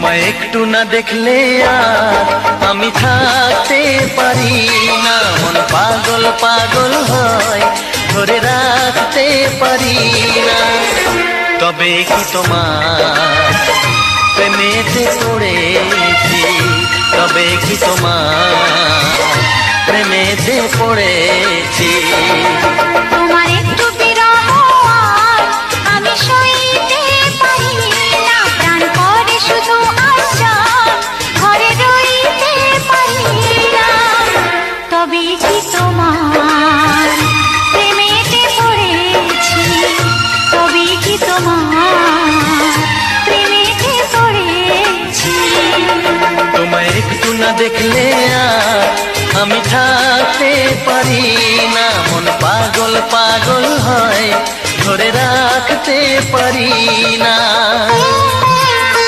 তোমায় একটু না দেখলে আর আমি থাকতে পারি না, মন পাগল পাগল হয় ধরে রাখতে পারি না। তবে কি তোমার প্রেমেতে পড়েছি, তবে কি তোমার প্রেমেতে পড়েছি। তোমার একটু বিরহ আমি সইতে পারি না, প্রাণ করে শুধু আশা ঘরে রইতে পারি না। তবে কি তোমার প্রেমেতে পড়েছি, তবে কি তোমার প্রেমেতে পড়েছি। তোমায় একটু না দেখলে আর আমি থাকতে পারি না, মন পাগল পাগল হয় ধরে রাখতে পারি না।